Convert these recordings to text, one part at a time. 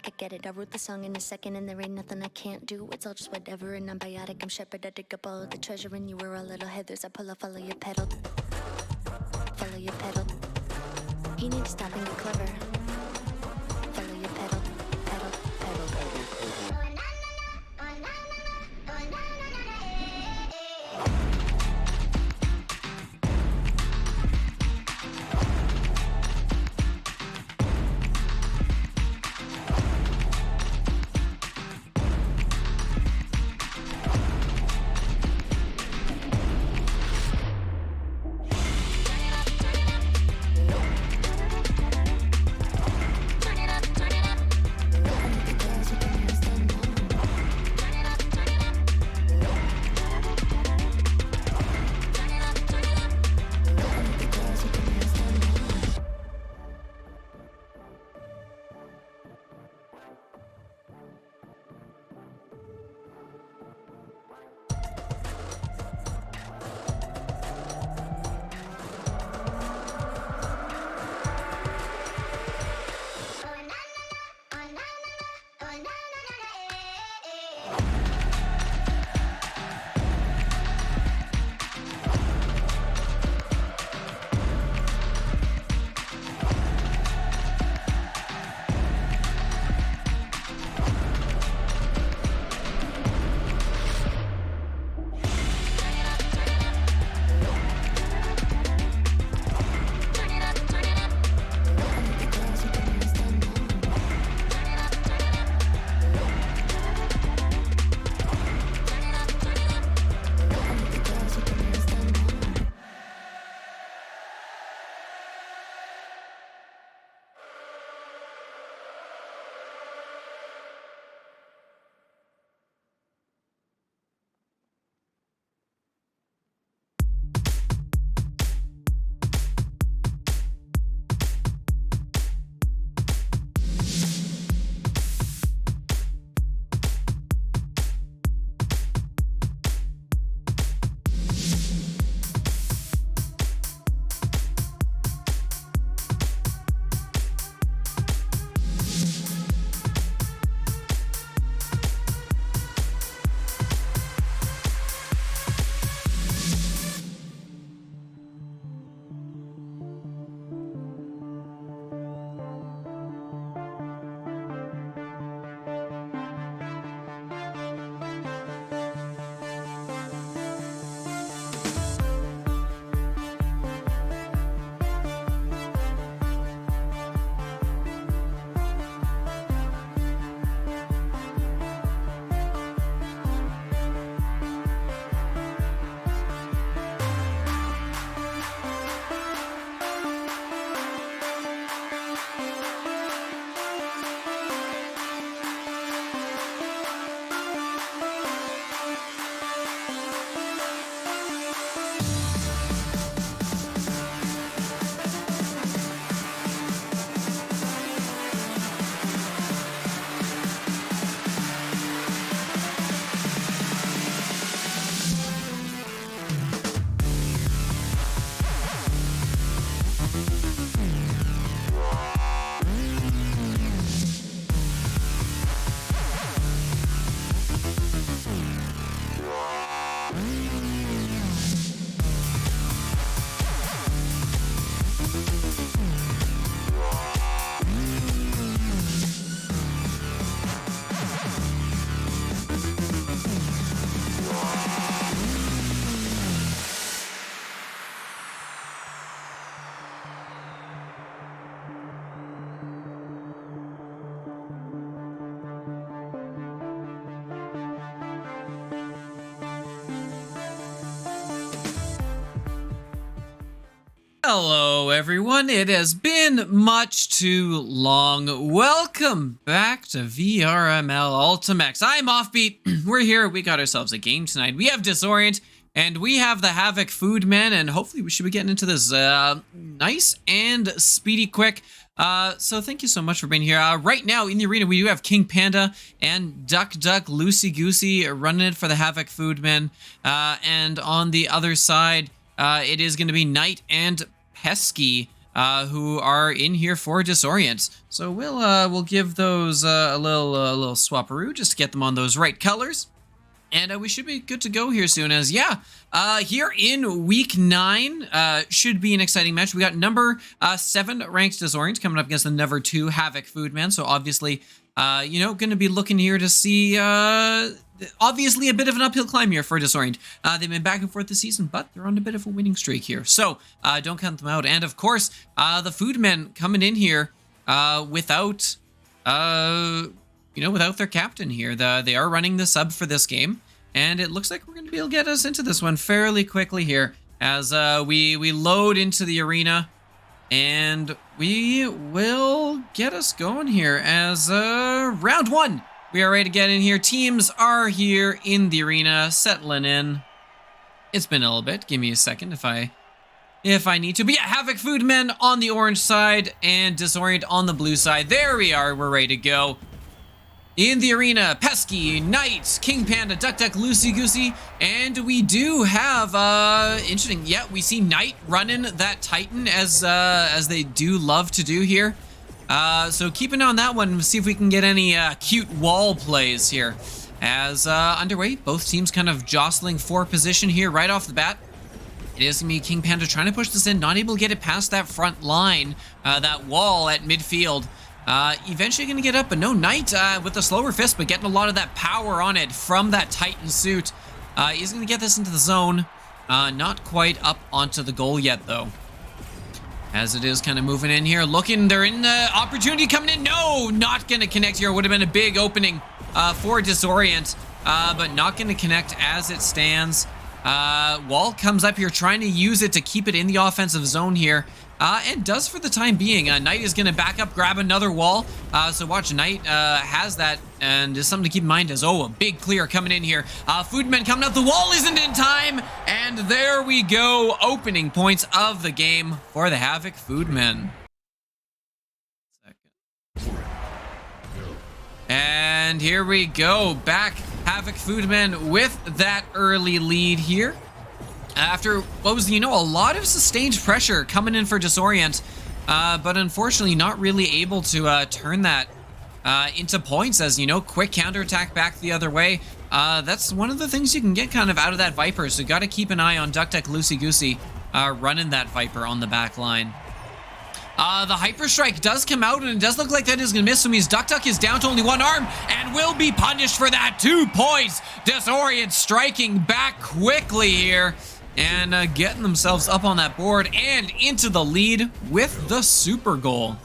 like I get it. I wrote the song in a second and there ain't nothing I can't do. It's all just whatever and I'm biotic. I'm shepherd, I dig up all of the treasure and you were all little heathers. I pull up, follow your pedal. Follow your pedal. You need to stop and get clever. Follow your pedal, pedal, pedal, pedal, pedal. Hello, everyone. It has been much too long. Welcome back to VRML Ultimechs. I'm Offbeat. We're here. We got ourselves a game tonight. We have Disorient, and we have the Havoc Foodman, and hopefully we should be getting into this nice and speedy quick. So thank you so much for being here. Right now in the arena, we do have King Panda and Duck Loosey Goosey running it for the Havoc Foodman. And on the other side, it is going to be Knight and Pesky who are in here for Disorient. So we'll give those a little swapperoo just to get them on those right colors. And we should be good to go here soon as, here in week 9 should be an exciting match. We got number 7 ranked Disorient coming up against the number 2 Havoc Foodman. So obviously, going to be looking here to see, obviously a bit of an uphill climb here for Disorient. They've been back and forth this season, but they're on a bit of a winning streak here. So don't count them out. And of course, the Foodmen coming in here without their captain here. They are running the sub for this game, and it looks like we're going to be able to get us into this one fairly quickly here as we load into the arena, and we will get us going here as round 1. We are ready to get in here. Teams are here in the arena, settling in. It's been a little bit. Give me a second if I need to. But yeah, Havoc Foodmen on the orange side and Disorient on the blue side. There we are. We're ready to go. In the arena, Pesky, Knight, King Panda, Duck Duck, Loosey Goosey, and we do have, interesting, yeah, we see Knight running that Titan as they do love to do here. So keep an eye on that one and see if we can get any cute wall plays here. As underway, both teams kind of jostling for position here right off the bat. It is going to be King Panda trying to push this in, not able to get it past that front line, that wall at midfield. Eventually going to get up, but no, Knight with the slower fist, but getting a lot of that power on it from that Titan suit. He's going to get this into the zone. Not quite up onto the goal yet, though. As it is kind of moving in here, looking, they're in the opportunity coming in. No, not going to connect here. Would have been a big opening for Disorient, but not going to connect as it stands. Wall comes up here, trying to use it to keep it in the offensive zone here. And does for the time being. Knight is going to back up, grab another wall. So watch, Knight has that, and just something to keep in mind is, a big clear coming in here. Foodmen coming up, the wall isn't in time, and there we go. Opening points of the game for the Havoc Foodmen. And here we go, back Havoc Foodmen with that early lead here. After what was, a lot of sustained pressure coming in for Disorient, but unfortunately not really able to turn that into points as, quick counterattack back the other way. That's one of the things you can get kind of out of that Viper, so got to keep an eye on Duck Duck Loosey Goosey running that Viper on the back line. The Hyper Strike does come out, and it does look like that is going to miss, so means Duck Duck is down to only one arm and will be punished for that. 2 points. Disorient striking back quickly here and getting themselves up on that board and into the lead with the super goal.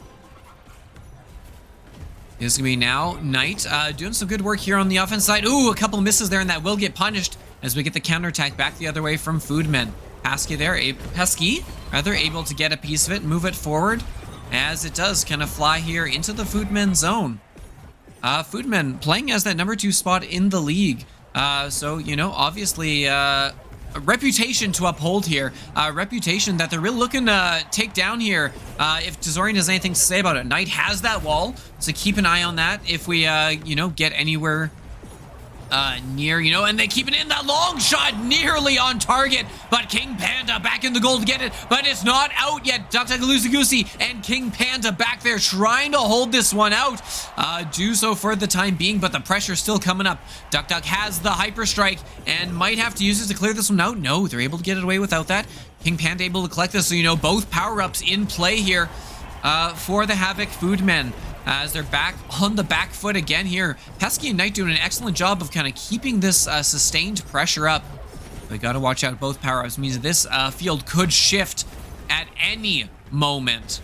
It's going to be now Knight doing some good work here on the offense side. Ooh, a couple misses there, and that will get punished as we get the counterattack back the other way from Foodmen. Pesky able to get a piece of it, move it forward, as it does kind of fly here into the Foodmen zone. Foodmen playing as that number 2 spot in the league. So, obviously, a reputation to uphold here. Reputation that they're really looking to take down here if Disorient has anything to say about it. Knight has that wall, so keep an eye on that if we, get anywhere near, and they keep it in. That long shot nearly on target, but King Panda back in the goal to get it, but it's not out yet. Duck Duck Loosey Goosey and King Panda back there trying to hold this one out. Do so for the time being, but the pressure's still coming up. Duck Duck has the Hyper Strike and might have to use it to clear this one out. No, they're able to get it away without that. King Panda able to collect this, so both power-ups in play here for the Havoc Foodmen. As they're back on the back foot again here. Pesky and Knight doing an excellent job of kind of keeping this sustained pressure up. We got to watch out. Both power-ups means this field could shift at any moment.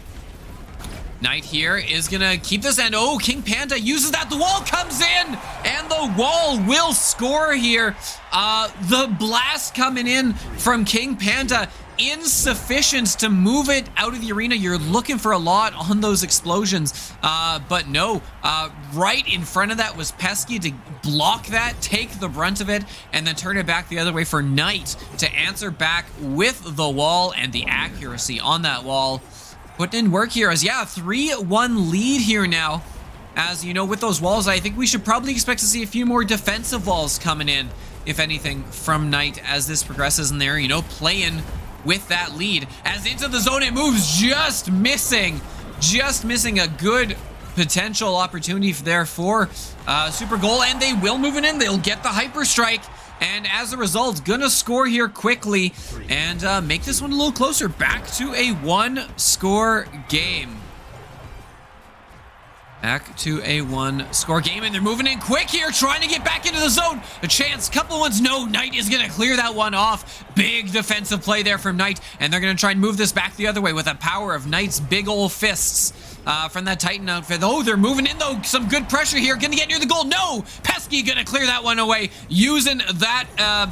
Knight here is going to keep this, and King Panda uses that. The wall comes in, and the wall will score here. The blast coming in from King Panda, insufficient to move it out of the arena. You're looking for a lot on those explosions, but no, right in front of that was Pesky to block that, take the brunt of it, and then turn it back the other way for Knight to answer back with the wall and the accuracy on that wall. Putting in work here as, 3-1 lead here now. As, with those walls, I think we should probably expect to see a few more defensive walls coming in, if anything, from Knight as this progresses, and they're, playing with that lead. As into the zone it moves, just missing a good potential opportunity there for Super Goal, and they will move it in. They'll get the Hyper Strike, and as a result, gonna score here quickly and make this one a little closer. Back to a 1-score game. Back to a 1-score game, and they're moving in quick here, trying to get back into the zone. A chance, couple ones. No, Knight is gonna clear that one off. Big defensive play there from Knight, and they're gonna try and move this back the other way with the power of Knight's big ol' fists from that Titan outfit. Oh, they're moving in though. Some good pressure here. Gonna get near the goal. No, Pesky gonna clear that one away, using that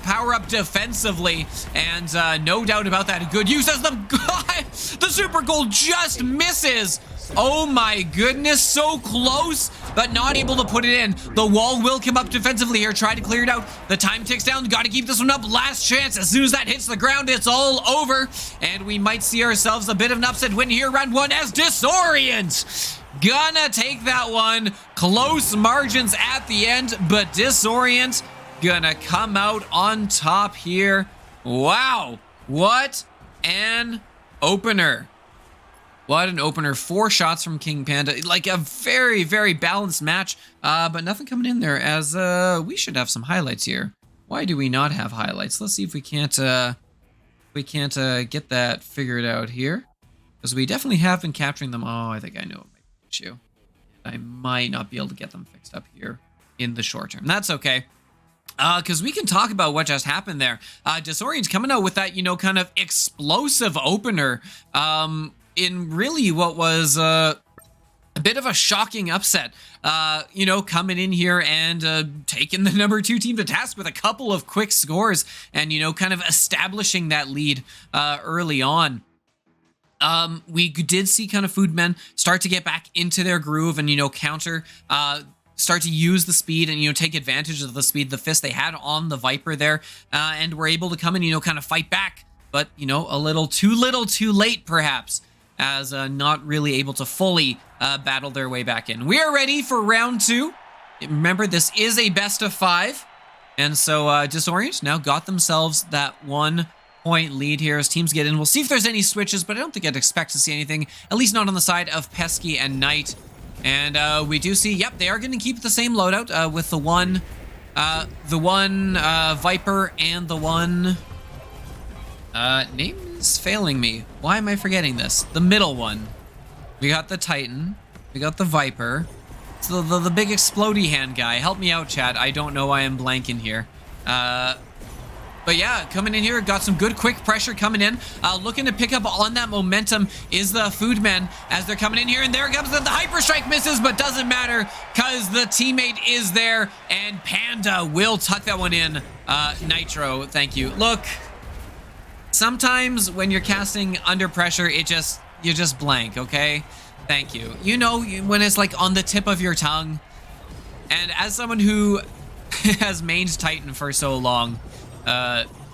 power up defensively, and no doubt about that. Good use as the Super Goal just misses. Oh my goodness, so close, but not able to put it in. The wall will come up defensively here, try to clear it out. The time ticks down, gotta keep this one up. Last chance, as soon as that hits the ground, it's all over. And we might see ourselves a bit of an upset win here, round 1, as Disorient gonna take that one. Close margins at the end, but Disorient gonna come out on top here. Wow, what an opener. What an opener. 4 shots from King Panda. Like a very, very balanced match, but nothing coming in there, as we should have some highlights here. Why do we not have highlights? Let's see if we can't get that figured out here, because we definitely have been capturing them. Oh, I think I know what might be the issue. I might not be able to get them fixed up here in the short term. That's okay. Because we can talk about what just happened there. Disorient's coming out with that, you know, kind of explosive opener. In really what was a bit of a shocking upset, you know, coming in here and taking the #2 team to task with a couple of quick scores and, you know, kind of establishing that lead early on. We did see kind of Foodmen start to get back into their groove and, you know, counter, start to use the speed and, you know, take advantage of the speed, the fist they had on the Viper there, and were able to come in, you know, kind of fight back, but, you know, a little too late perhaps, as not really able to fully battle their way back in. We are ready for round 2. Remember, this is a best of 5. And so Disorient now got themselves that 1-point lead here as teams get in. We'll see if there's any switches, but I don't think I'd expect to see anything, at least not on the side of Pesky and Knight. And we do see, yep, they are going to keep the same loadout with the one Viper and the one... name is failing me. Why am I forgetting this? The middle one. We got the Titan. We got the Viper. It's the big explodey hand guy. Help me out, chat. I don't know why I'm blanking here. But yeah, coming in here, got some good quick pressure coming in. Looking to pick up on that momentum is the Foodmen as they're coming in here. And there comes the Hyper Strike, misses, but doesn't matter because the teammate is there. And Panda will tuck that one in. Nitro, thank you. Look, sometimes when you're casting under pressure, you just blank, okay? Thank you. You know, when it's like on the tip of your tongue. And as someone who has mained Titan for so long,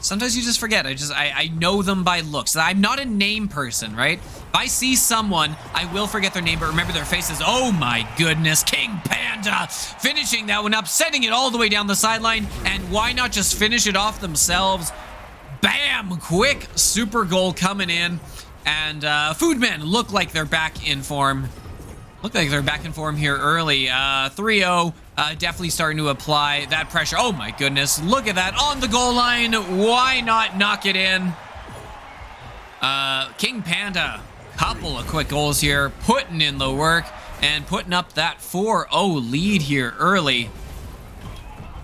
sometimes you just forget. I know them by looks. I'm not a name person, right? If I see someone, I will forget their name, but remember their faces. Oh my goodness, King Panda finishing that one up, setting it all the way down the sideline. And why not just finish it off themselves? Bam! Quick super goal coming in. And Foodmen look like they're back in form. Look like they're back in form here early. 3-0. Definitely starting to apply that pressure. Oh my goodness. Look at that on the goal line. Why not knock it in? King Panda. Couple of quick goals here. Putting in the work and putting up that 4-0 lead here early.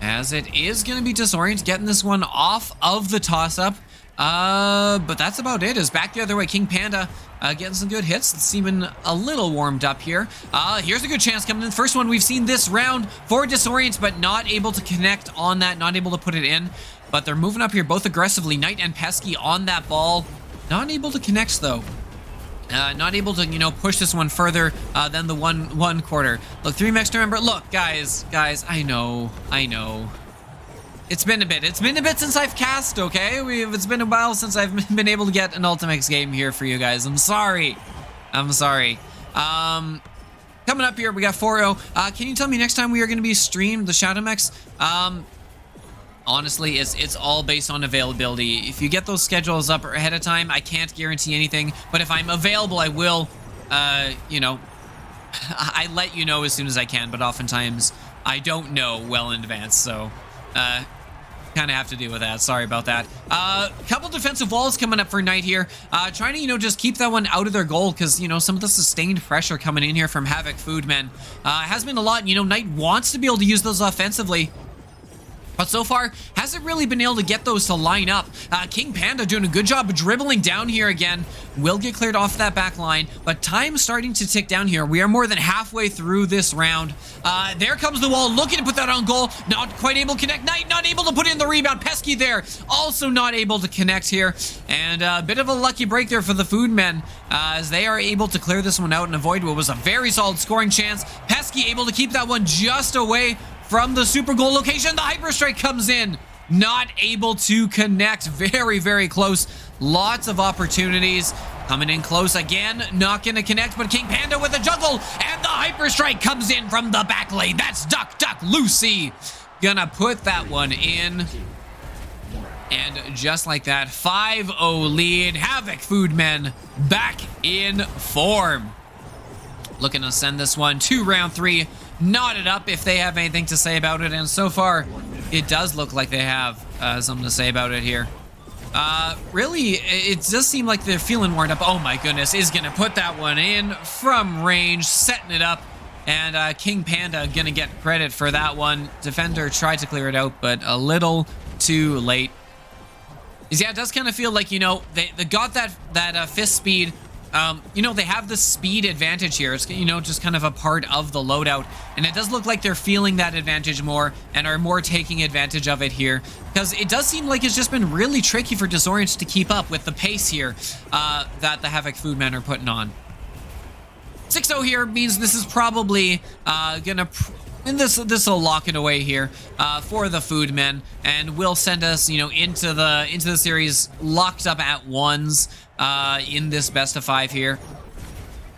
As it is going to be Disorient getting this one off of the toss-up. But that's about it. Is back the other way. King Panda getting some good hits. Seeming a little warmed up here. Here's a good chance coming in. First one we've seen this round for Disorient, but not able to connect on that. Not able to put it in. But they're moving up here both aggressively. Knight and Pesky on that ball. Not able to connect though. Not able to, you know, push this one further than the one quarter. Look, 3Mechs, remember. Look, guys, I know. It's been a bit. It's been a bit since I've cast, okay? It's been a while since I've been able to get an Ultimechs game here for you guys. I'm sorry. Coming up here, we got 4-0. Can you tell me next time we are going to be streamed, the Shadowmechs? Honestly, it's all based on availability. If you get those schedules up ahead of time, I can't guarantee anything. But if I'm available, I will, you know, I let you know as soon as I can. But oftentimes, I don't know well in advance. So, kind of have to deal with that. Sorry about that. Couple defensive walls coming up for Knight here. Trying to, you know, just keep that one out of their goal because, you know, some of the sustained pressure coming in here from Havoc Foodmen has been a lot. You know, Knight wants to be able to use those offensively, but so far, hasn't really been able to get those to line up. King Panda doing a good job of dribbling down here again. Will get cleared off that back line, but time's starting to tick down here. We are more than halfway through this round. There comes the wall, looking to put that on goal. Not quite able to connect. Knight not able to put in the rebound. Pesky there, also not able to connect here. And a bit of a lucky break there for the Foodmen as they are able to clear this one out and avoid what was a very solid scoring chance. Pesky able to keep that one just away from the super goal location. The hyper strike comes in, not able to connect. Very, very close. Lots of opportunities coming in close again. Not going to connect, but King Panda with a juggle, and the hyper strike comes in from the back lane. That's Duck Lucy gonna put that one in. And just like that, 5-0 lead. Havoc Foodmen back in form. Looking to send this one to round 3. Knotted up if they have anything to say about it, and so far it does look like they have something to say about it here. Really, it does seem like they're feeling warmed up. Oh my goodness, is gonna put that one in from range, setting it up, and King Panda gonna get credit for that one. Defender tried to clear it out, but a little too late. Yeah, it does kind of feel like, you know, they got that fist speed. You know, they have the speed advantage here. It's, you know, just kind of a part of the loadout. And it does look like they're feeling that advantage more and are more taking advantage of it here. Because it does seem like it's just been really tricky for Disorient to keep up with the pace here that the Havoc Foodmen are putting on. 6-0 here means this is probably gonna... And this will lock it away here for the Foodmen, and will send us, you know, into the series locked up at 1s in this best of 5 here.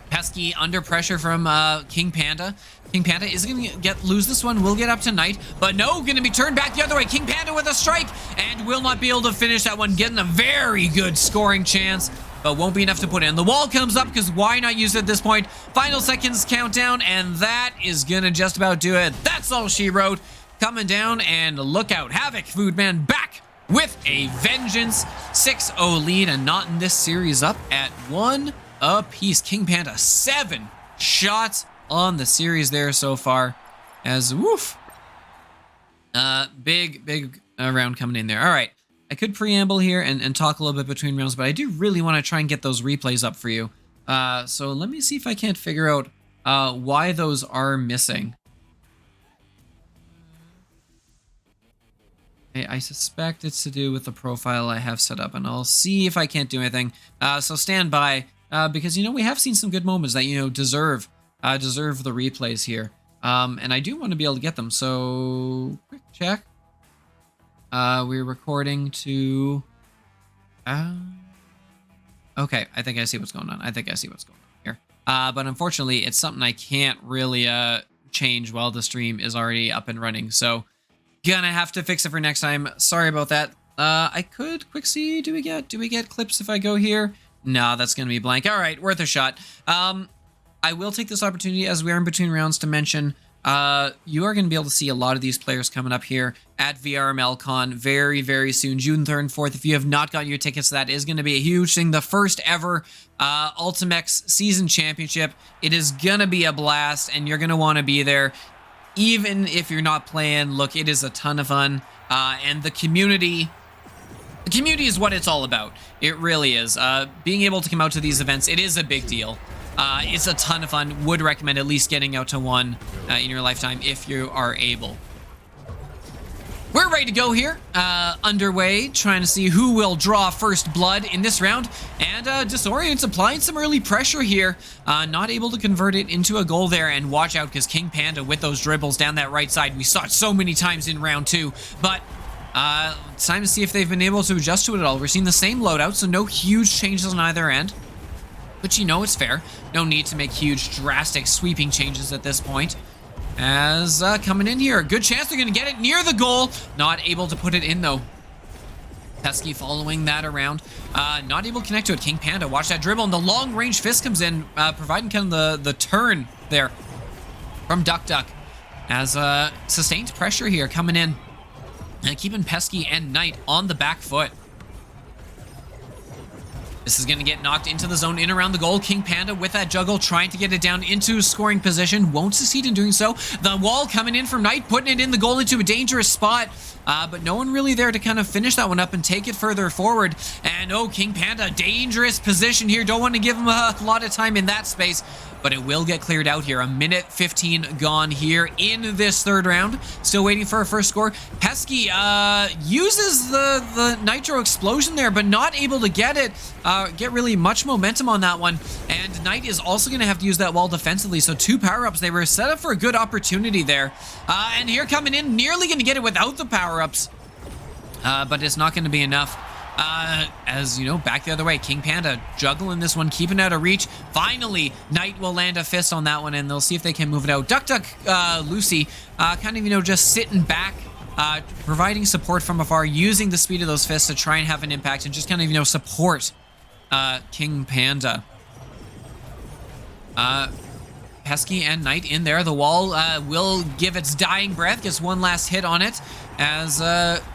Pesky under pressure from King Panda. King Panda is going to lose this one. Will get up to Knight, but no, going to be turned back the other way. King Panda with a strike, and will not be able to finish that one. Getting a very good scoring chance, but won't be enough to put in. The wall comes up because why not use it at this point? Final seconds countdown, and that is gonna just about do it. That's all she wrote. Coming down, and look out. Havoc Foodman back with a vengeance. 6-0 lead, and not in this series, up at 1 apiece. King Panda 7 shots on the series there so far. As woof. Big round coming in there. All right. I could preamble here and talk a little bit between rounds, but I do really want to try and get those replays up for you. So let me see if I can't figure out why those are missing. I suspect it's to do with the profile I have set up, and I'll see if I can't do anything. So stand by, because, you know, we have seen some good moments that, you know, deserve the replays here. And I do want to be able to get them, so quick check. We're recording to... okay, I think I see what's going on. Here. But unfortunately, it's something I can't really change while the stream is already up and running. So, gonna have to fix it for next time. Sorry about that. I could quick see. Do we get clips if I go here? No, that's gonna be blank. All right, worth a shot. I will take this opportunity as we are in between rounds to mention... you are going to be able to see a lot of these players coming up here at VRML Con very, very soon. June 3rd and 4th. If you have not gotten your tickets, that is going to be a huge thing. The first ever Ultimechs season championship. It is going to be a blast, and you're going to want to be there. Even if you're not playing, look, it is a ton of fun. And the community is what it's all about. It really is. Being able to come out to these events, it is a big deal. It's a ton of fun. Would recommend at least getting out to one in your lifetime if you are able. We're ready to go here. Underway, trying to see who will draw first blood in this round. And Disorient's applying some early pressure here. Not able to convert it into a goal there. And watch out, because King Panda with those dribbles down that right side. We saw it so many times in round 2. But it's time to see if they've been able to adjust to it at all. We're seeing the same loadout, so no huge changes on either end. But you know it's fair. No need to make huge, drastic, sweeping changes at this point. as coming in here. Good chance they're going to get it near the goal. Not able to put it in, though. Pesky following that around. Not able to connect to it. King Panda, watch that dribble. And the long-range fist comes in, providing kind of the turn there from Duck Duck. As sustained pressure here coming in. And keeping Pesky and Knight on the back foot. This is going to get knocked into the zone in around the goal. King Panda with that juggle trying to get it down into scoring position. Won't succeed in doing so. The wall coming in from Knight, putting it in the goal into a dangerous spot. But no one really there to kind of finish that one up and take it further forward. And oh, King Panda, dangerous position here. Don't want to give him a lot of time in that space. But it will get cleared out here. A minute 15 gone here in this third round. Still waiting for a first score. Pesky uses the Nitro Explosion there, but not able to get it. Get really much momentum on that one. And Knight is also going to have to use that wall defensively. So 2 power-ups. They were set up for a good opportunity there. And here coming in, nearly going to get it without the power-ups. But it's not going to be enough. As you know, back the other way. King Panda juggling this one, keeping it out of reach. Finally, Knight will land a fist on that one, and they'll see if they can move it out. Duck Duck, Lucy, kind of, you know, just sitting back, providing support from afar, using the speed of those fists to try and have an impact and just kind of, you know, support King Panda. Pesky and Knight in there. The wall will give its dying breath. Gets one last hit on it. As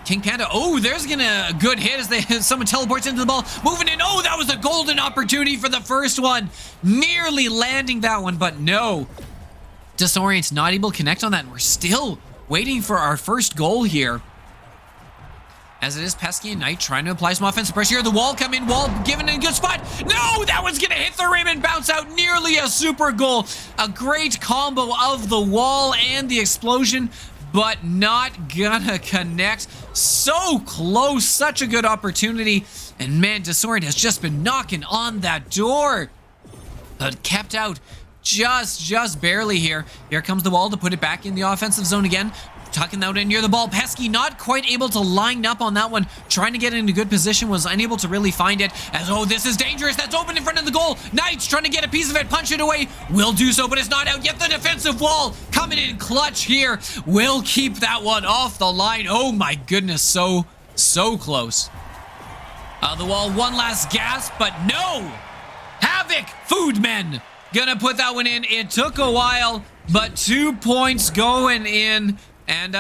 King Panda, oh, there's a good hit as someone teleports into the ball, moving in. Oh, that was a golden opportunity for the first one, nearly landing that one, but no. Disorient's not able to connect on that, and we're still waiting for our first goal here. As it is Pesky and Knight trying to apply some offensive pressure here. The wall come in, wall given in a good spot. No, that one's gonna hit the rim and bounce out. Nearly a super goal. A great combo of the wall and the explosion, but not gonna connect. So close, such a good opportunity. And man, Disorient has just been knocking on that door. But kept out just barely here. Here comes the wall to put it back in the offensive zone again. Tucking that in near the ball. Pesky not quite able to line up on that one. Trying to get into good position, was unable to really find it. As, oh, this is dangerous. That's open in front of the goal. Knight's trying to get a piece of it, punch it away. Will do so, but it's not out yet. The defensive wall coming in clutch here. Will keep that one off the line. Oh my goodness, so close. The wall, one last gasp, but no. Havoc, Foodmen, gonna put that one in. It took a while, but 2 points going in. And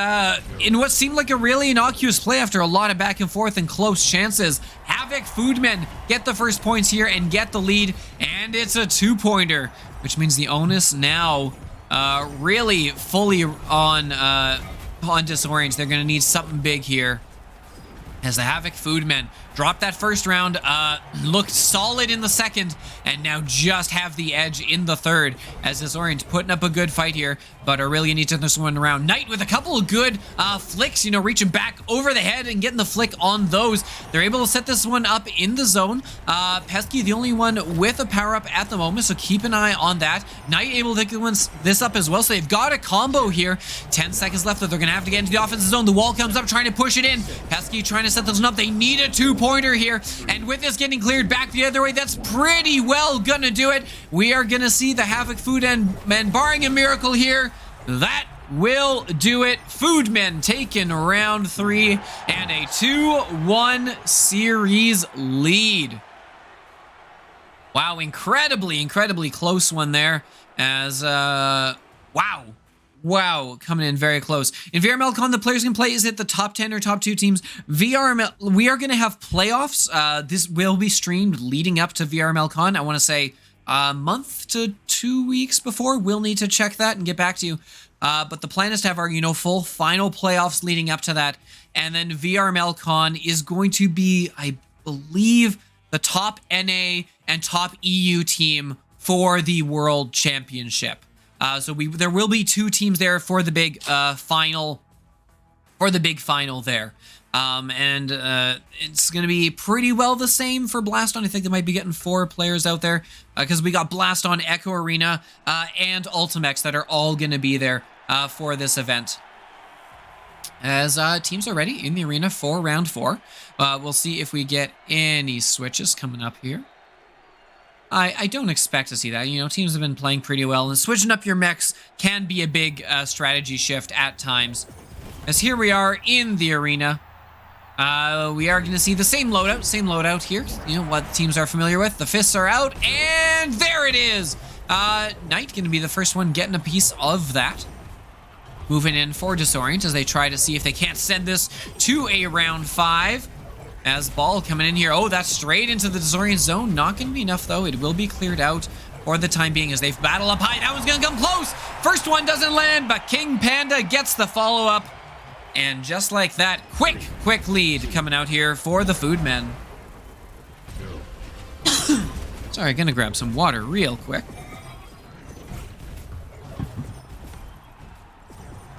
in what seemed like a really innocuous play after a lot of back and forth and close chances, Havoc Foodmen get the first points here and get the lead, and it's a 2-pointer, which means the onus now really fully on Disorient. They're going to need something big here. As the Havoc Foodmen drop that first round, looked solid in the second, and now just have the edge in the third. As Disorient putting up a good fight here, but are really gonna need to turn this one around. Knight with a couple of good flicks, you know, reaching back over the head and getting the flick on those. They're able to set this one up in the zone. Pesky, the only one with a power-up at the moment, so keep an eye on that. Knight able to pick this up as well, so they've got a combo here. 10 seconds left that they're gonna have to get into the offensive zone. The wall comes up, trying to push it in. Pesky trying to set this one up. They need a 2-pointer here, and with this getting cleared back the other way, that's pretty well gonna do it. We are gonna see the Havoc Foodmen, barring a miracle here, that will do it. Foodmen taking round 3 and a 2-1 series lead. Wow, incredibly close one there. As Wow, coming in very close. In VRML Con, the players can play is it the top 10 or top 2 teams. VRML, we are going to have playoffs. This will be streamed leading up to VRML Con. I want to say a month to 2 weeks before. We'll need to check that and get back to you. But the plan is to have our, full final playoffs leading up to that. And then VRML Con is going to be, I believe, the top NA and top EU team for the World Championship. So there will be 2 teams there for the big final. For the big final there. It's going to be pretty well the same for Blaston. I think they might be getting 4 players out there because we got Blaston, Echo Arena, and Ultimechs that are all going to be there for this event. As teams are ready in the arena for round 4. We'll see if we get any switches coming up here. I don't expect to see that. You know, teams have been playing pretty well, and switching up your mechs can be a big strategy shift at times. As here we are in the arena. We are going to see the same loadout here. You know what teams are familiar with. The fists are out, and there it is. Knight going to be the first one getting a piece of that. Moving in for Disorient as they try to see if they can't send this to a round 5. As ball coming in here. Oh, that's straight into the Disorient zone. Not going to be enough, though. It will be cleared out for the time being as they battle up high. That one's going to come close. First one doesn't land, but King Panda gets the follow-up. And just like that, quick lead coming out here for the Food Men. Sorry, gonna grab some water real quick.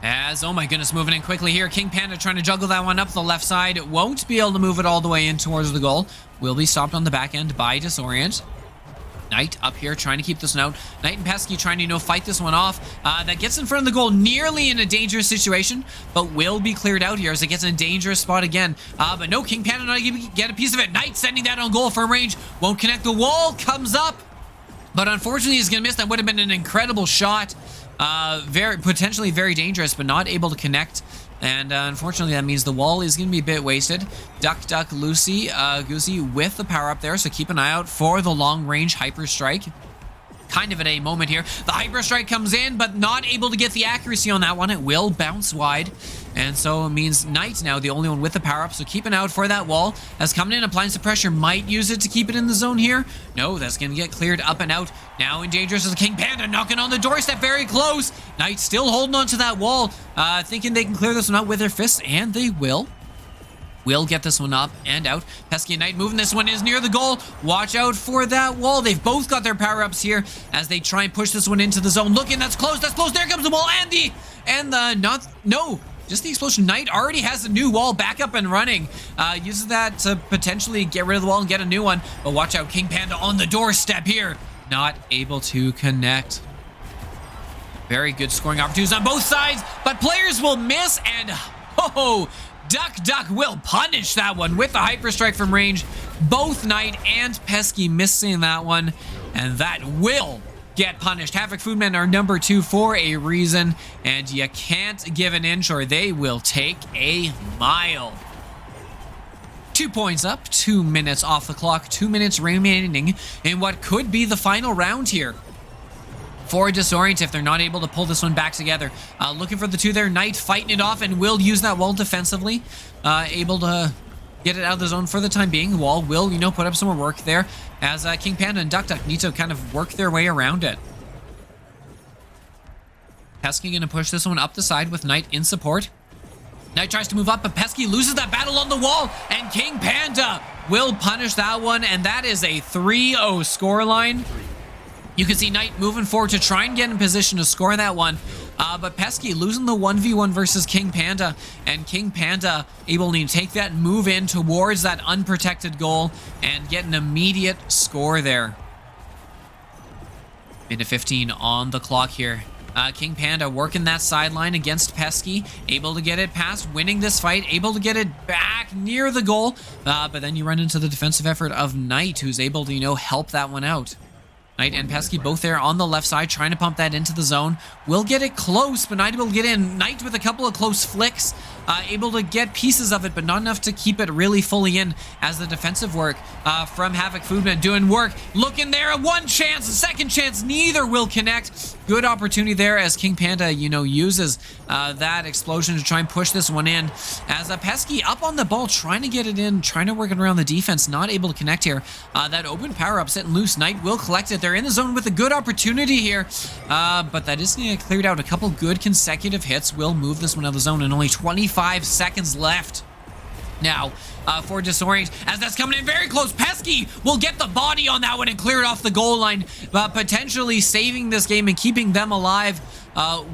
As, oh my goodness, moving in quickly here. King Panda trying to juggle that one up the left side. Won't be able to move it all the way in towards the goal. Will be stopped on the back end by Disorient. Knight up here trying to keep this one out. Knight and Pesky trying to, fight this one off. That gets in front of the goal, nearly in a dangerous situation, but will be cleared out here as it gets in a dangerous spot again. But no, King Panda not able to get a piece of it. Knight sending that on goal from range. Won't connect. The wall comes up, but unfortunately he's going to miss. That would have been an incredible shot. Potentially very dangerous, but not able to connect. And unfortunately, that means the wall is going to be a bit wasted. Duck, Lucy, Goosey with the power up there, so keep an eye out for the long-range Hyper Strike. Kind of at a moment here. The Hyper Strike comes in, but not able to get the accuracy on that one. It will bounce wide. And so it means Knight now the only one with the power up, so keep an eye out for that wall. As coming in, applying some pressure, might use it to keep it in the zone here. No, that's going to get cleared up and out. Now in dangerous is King Panda knocking on the doorstep, very close. Knight still holding on to that wall, thinking they can clear this one out with their fists, and they will. Will get this one up and out. Pesky and Knight moving this one is near the goal. Watch out for that wall. They've both got their power-ups here as they try and push this one into the zone. Looking, that's close, that's close. There comes the wall just the explosion. Knight already has a new wall back up and running. Uses that to potentially get rid of the wall and get a new one. But watch out, King Panda on the doorstep here. Not able to connect. Very good scoring opportunities on both sides, but players will miss and Duck will punish that one with the Hyper Strike from range. Both Knight and Pesky missing that one, and that will get punished. Havoc Foodmen are number 2 for a reason, and you can't give an inch or they will take a mile. 2 points up, 2 minutes off the clock, 2 minutes remaining in what could be the final round here for Disorient if they're not able to pull this one back together. Looking for the 2 there. Knight fighting it off and will use that wall defensively. Able to get it out of the zone for the time being. Wall will, put up some more work there as King Panda and Duck need to kind of work their way around it. Pesky going to push this one up the side with Knight in support. Knight tries to move up, but Pesky loses that battle on the wall, and King Panda will punish that one, and that is a 3-0 scoreline. You can see Knight moving forward to try and get in position to score that one. But Pesky losing the 1v1 versus King Panda. And King Panda able to take that move in towards that unprotected goal and get an immediate score there. Minute 15 on the clock here. King Panda working that sideline against Pesky. Able to get it past, winning this fight. Able to get it back near the goal. But then you run into the defensive effort of Knight, who's able to, help that one out. Knight and Pesky both there on the left side, trying to pump that into the zone. Will get it close, but not able to get in. Knight with a couple of close flicks, able to get pieces of it, but not enough to keep it really fully in as the defensive work from Havoc Foodman doing work. Looking there, one chance, a second chance, neither will connect. Good opportunity there as King Panda, uses that explosion to try and push this one in. As Pesky up on the ball, trying to get it in, trying to work it around the defense, not able to connect here. That open power-up sitting loose. Knight will collect it. They're in the zone with a good opportunity here, but that is going to get cleared out. A couple good consecutive hits will move this one out of the zone, and only 25 seconds left now for Disorient as that's coming in very close. Pesky will get the body on that one and clear it off the goal line, potentially saving this game and keeping them alive.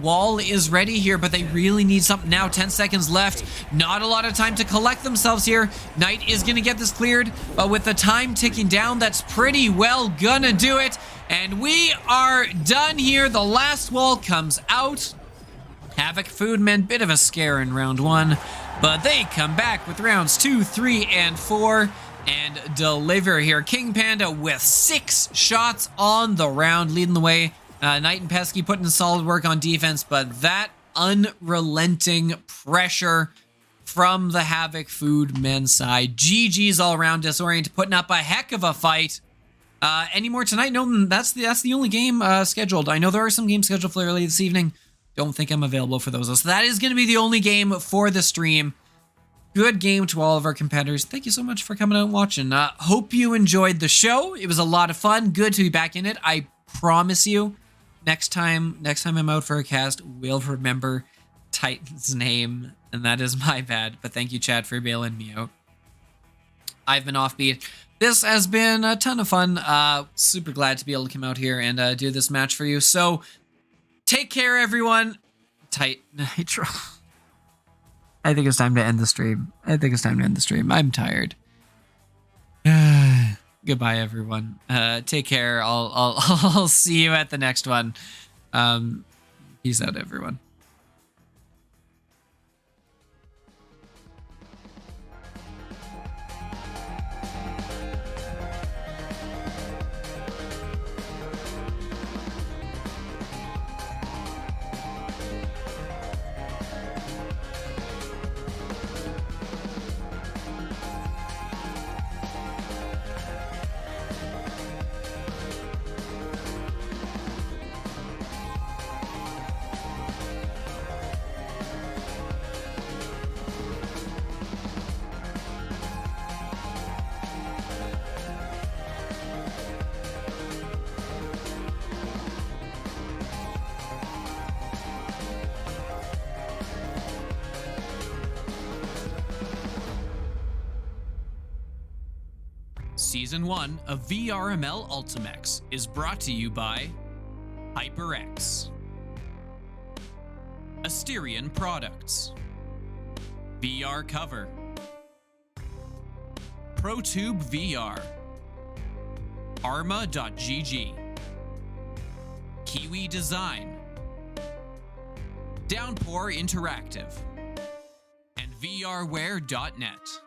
Wall is ready here, but they really need something now. 10 seconds left. Not a lot of time to collect themselves here. Knight is going to get this cleared, but with the time ticking down, that's pretty well gonna do it. And we are done here. The last wall comes out. Havoc Foodmen, bit of a scare in round 1, but they come back with rounds 2, 3, and 4. and deliver here. King Panda with 6 shots on the round, leading the way. Knight and Pesky putting in solid work on defense, but that unrelenting pressure from the Havoc Food men's side. GG's all around. Disorient putting up a heck of a fight. Any more tonight? No, that's the only game scheduled. I know there are some games scheduled for early this evening. Don't think I'm available for those. So that is going to be the only game for the stream. Good game to all of our competitors. Thank you so much for coming out and watching. Hope you enjoyed the show. It was a lot of fun. Good to be back in it. I promise you, next time I'm out for a cast, we'll remember Titan's name, and that is my bad. But thank you, chat, for bailing me out. I've been Offbeat. This has been a ton of fun. Super glad to be able to come out here and do this match for you. So take care, everyone. Tight Nitro. I think it's time to end the stream. I'm tired. Goodbye, everyone. Take care. I'll see you at the next one. Peace out, everyone. Season 1 of VRML Ultimechs is brought to you by HyperX, Asterion Products, VR Cover, ProTube VR, Arma.gg, Kiwi Design, Downpour Interactive, and VRware.net.